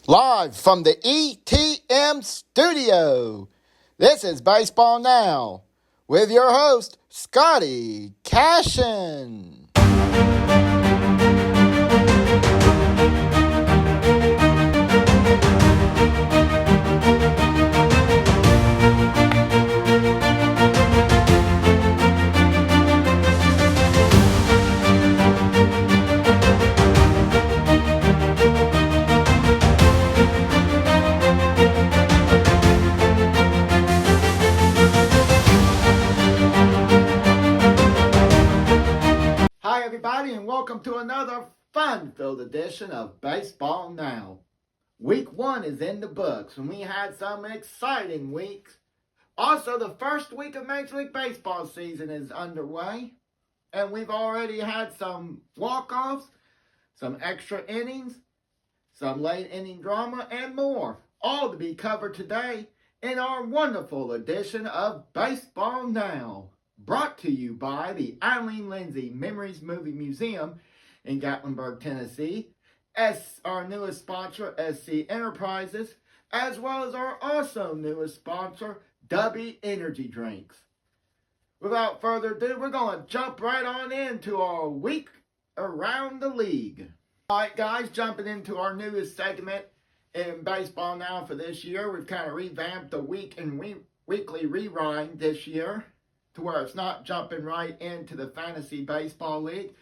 Live from the ETM studio, this is Baseball Now with your host, Scotty Cashin. Hi, everybody, and welcome to another fun-filled edition of Baseball Now. Week 1 is in the books, and we had some exciting weeks. Also, the first week of Major League Baseball season is underway, and we've already had some walk-offs, some extra innings, some late inning drama, and more, all to be covered today in our wonderful edition of Baseball Now. Brought to you by the Eileen Lindsay Memories Movie Museum in Gatlinburg, Tennessee, as our newest sponsor, SC Enterprises, as well as our also newest sponsor, Dubby Energy Drinks. Without further ado, we're going to jump right on into our week around the league. All right, guys, jumping into our newest segment in Baseball Now for this year. We've kind of revamped the weekly rewind this year, to where it's not jumping right into the Fantasy Baseball League.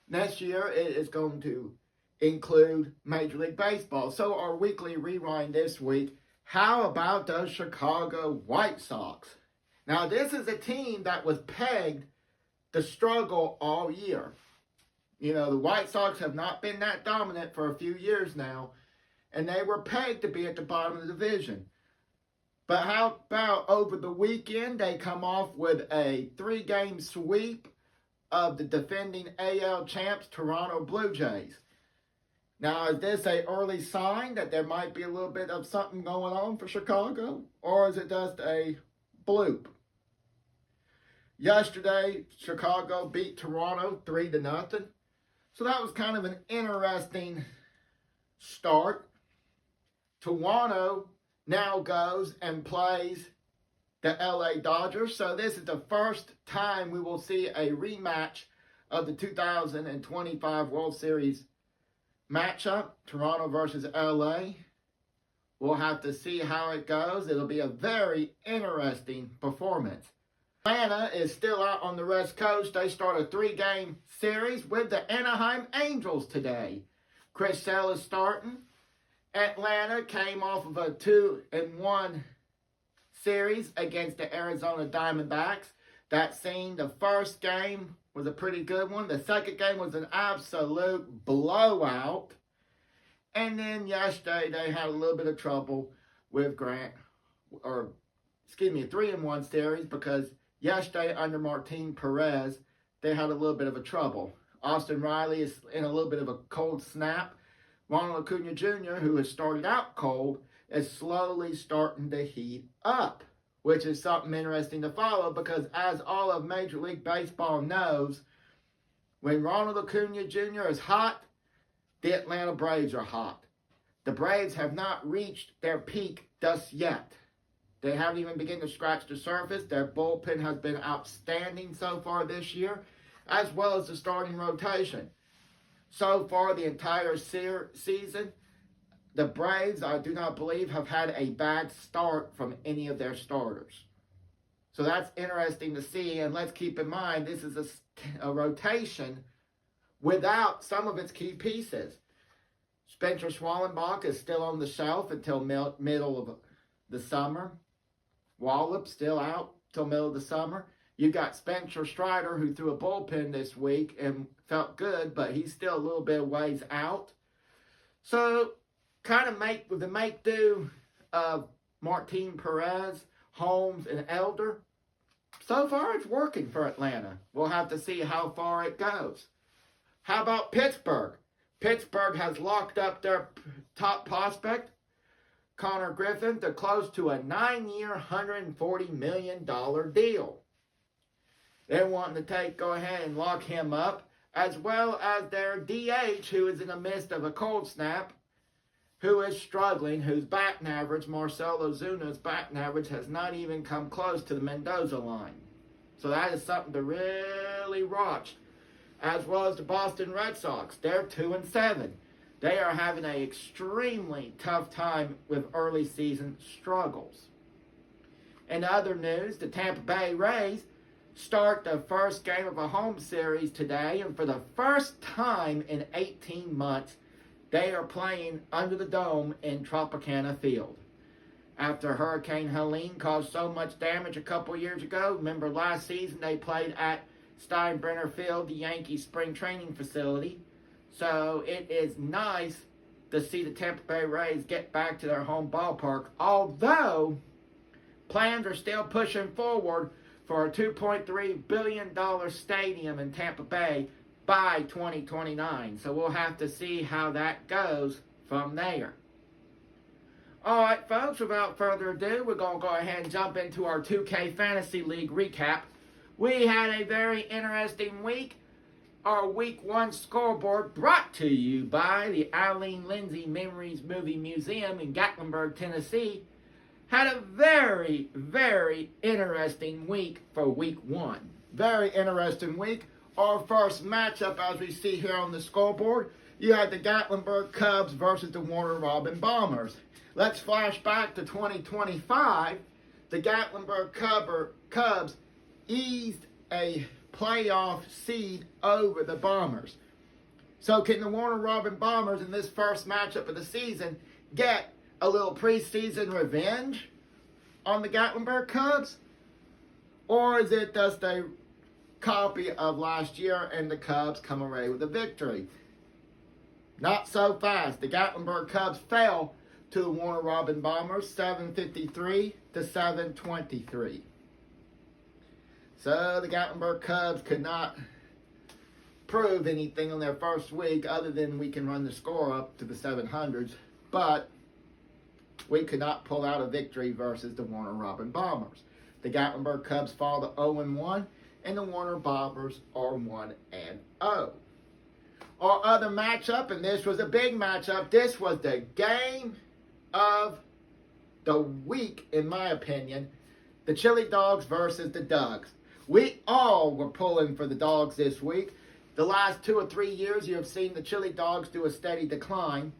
Next year, it is going to include Major League Baseball. So our weekly rewind this week, how about the Chicago White Sox? Now, this is a team that was pegged to struggle all year. You know, the White Sox have not been that dominant for a few years now, and they were pegged to be at the bottom of the division. But how about over the weekend, they come off with a 3-game sweep of the defending AL champs, Toronto Blue Jays. Now, is this an early sign that there might be a little bit of something going on for Chicago? Or is it just a bloop? Yesterday, Chicago beat Toronto 3-0. So that was kind of an interesting start. Toronto now goes and plays the LA Dodgers. So this is the first time we will see a rematch of the 2025 World Series matchup, Toronto versus LA. We'll have to see how it goes. It'll be a very interesting performance. Atlanta is still out on the West Coast. They start a 3-game series with the Anaheim Angels today. Chris Sale is starting. Atlanta came off of a 2-1 series against the Arizona Diamondbacks. The first game was a pretty good one. The second game was an absolute blowout. And then yesterday they had a little bit of trouble with a 3-1 series, because yesterday under Martin Perez, they had a little bit of a trouble. Austin Riley is in a little bit of a cold snap. Ronald Acuna Jr., who has started out cold, is slowly starting to heat up, which is something interesting to follow, because as all of Major League Baseball knows, when Ronald Acuna Jr. is hot, the Atlanta Braves are hot. The Braves have not reached their peak just yet. They haven't even begun to scratch the surface. Their bullpen has been outstanding so far this year, as well as the starting rotation. So far, the entire season, the Braves, I do not believe, have had a bad start from any of their starters. So that's interesting to see. And let's keep in mind, this is a rotation without some of its key pieces. Spencer Schwallenbach is still on the shelf until middle of the summer. Wallop still out till middle of the summer. You got Spencer Strider, who threw a bullpen this week and felt good, but he's still a little bit of ways out. So, kind of make do of Martin Perez, Holmes, and Elder. So far, it's working for Atlanta. We'll have to see how far it goes. How about Pittsburgh? Pittsburgh has locked up their top prospect, Connor Griffin, to close to a 9-year, $140 million deal. They're wanting to go ahead and lock him up, as well as their DH, who is in the midst of a cold snap, who is struggling, whose batting average, Marcell Ozuna's batting average, has not even come close to the Mendoza line. So that is something to really watch. As well as the Boston Red Sox. They're 2-7. They are having an extremely tough time with early season struggles. In other news, the Tampa Bay Rays start the first game of a home series today, and for the first time in 18 months, they are playing under the dome in Tropicana Field. After Hurricane Helene caused so much damage a couple years ago, remember last season they played at Steinbrenner Field, the Yankees spring training facility. So it is nice to see the Tampa Bay Rays get back to their home ballpark, although plans are still pushing forward for a $2.3 billion stadium in Tampa Bay by 2029. So we'll have to see how that goes from there. All right, folks, without further ado, we're going to go ahead and jump into our 2K Fantasy League recap. We had a very interesting week. Our Week 1 scoreboard brought to you by the Eileen Lindsay Memories Movie Museum in Gatlinburg, Tennessee, had a very, very interesting week for Week 1. Very interesting week. Our first matchup, as we see here on the scoreboard, you had the Gatlinburg Cubs versus the Warner Robin Bombers. Let's flash back to 2025. The Gatlinburg Cubs eased a playoff seed over the Bombers. So can the Warner Robin Bombers in this first matchup of the season get a little preseason revenge on the Gatlinburg Cubs? Or is it just a copy of last year and the Cubs come away with a victory? Not so fast. The Gatlinburg Cubs fell to the Warner Robin Bombers 753 to 723. So the Gatlinburg Cubs could not prove anything on their first week other than we can run the score up to the 700s, but we could not pull out a victory versus the Warner Robin Bombers. The Gatlinburg Cubs fall to 0-1, and the Warner Bombers are 1-0. Our other matchup, and this was a big matchup, this was the game of the week, in my opinion, the Chili Dogs versus the Ducks. We all were pulling for the Dogs this week. The last 2 or 3 years, you have seen the Chili Dogs do a steady decline.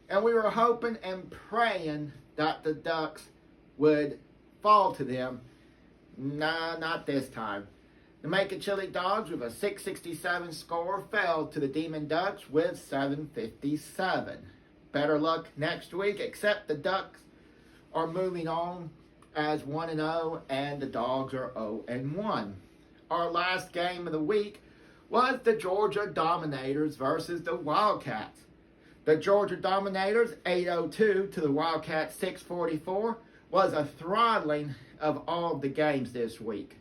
And we were hoping and praying that the Ducks would fall to them. Nah, not this time. The Macon Chili Dogs, with a 667 score, fell to the Demon Ducks with 757. Better luck next week, except the Ducks are moving on as 1-0, and the Dogs are 0-1. Our last game of the week was the Georgia Dominators versus the Wildcats. The Georgia Dominators, 802 to the Wildcats, 644, was a throttling of all of the games this week.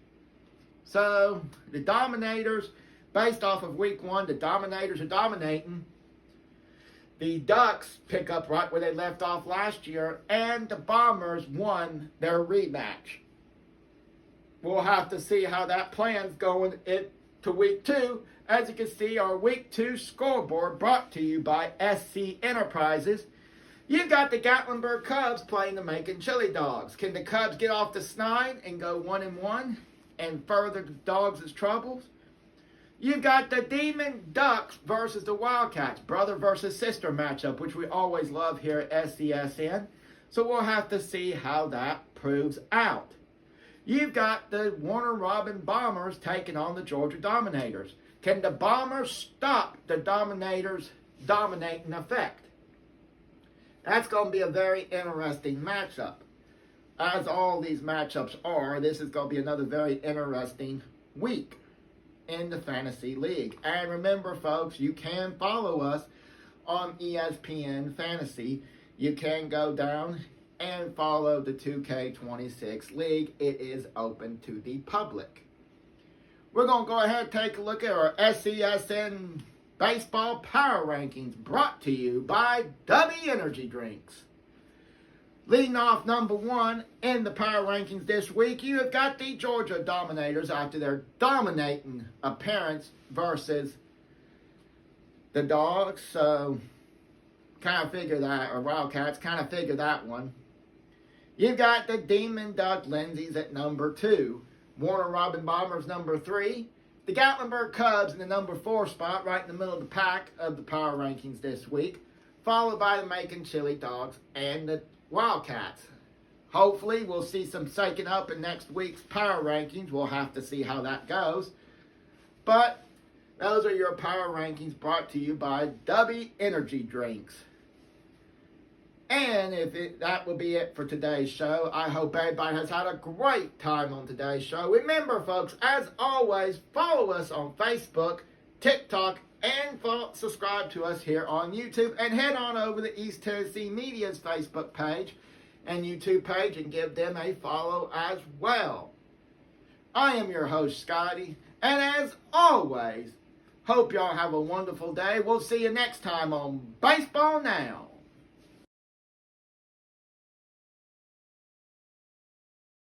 So, the Dominators, based off of Week 1, the Dominators are dominating. The Ducks pick up right where they left off last year, and the Bombers won their rematch. We'll have to see how that plan's going into Week 2. As you can see, our Week 2 scoreboard brought to you by SC Enterprises. You've got the Gatlinburg Cubs playing the Macon Chili Dogs. Can the Cubs get off the snide and go 1-1 and further the Dogs' troubles? You've got the Demon Ducks versus the Wildcats, brother versus sister matchup, which we always love here at SCSN. So we'll have to see how that proves out. You've got the Warner Robin Bombers taking on the Georgia Dominators. Can the Bombers stop the Dominators' dominating effect? That's going to be a very interesting matchup. As all these matchups are, this is going to be another very interesting week in the Fantasy League. And remember, folks, you can follow us on ESPN Fantasy. You can go down and follow the 2K26 League. It is open to the public. We're going to go ahead and take a look at our SCSN Baseball Power Rankings, brought to you by W Energy Drinks. Leading off number 1 in the power rankings this week, you have got the Georgia Dominators after their dominating appearance versus the Dogs. So, kind of figure that, or Wildcats, kind of figure that one. You've got the Demon Duck Lindsays at number 2. Warner Robin Bombers number 3. The Gatlinburg Cubs in the number 4 spot, right in the middle of the pack of the power rankings this week. Followed by the Macon Chili Dogs and the Wildcats. Hopefully we'll see some shaking up in next week's power rankings. We'll have to see how that goes. But those are your power rankings brought to you by W Energy Drinks. And that will be it for today's show. I hope everybody has had a great time on today's show. Remember, folks, as always, follow us on Facebook, TikTok, and subscribe to us here on YouTube. And head on over to East Tennessee Media's Facebook page and YouTube page and give them a follow as well. I am your host, Scotty. And as always, hope y'all have a wonderful day. We'll see you next time on Baseball Now.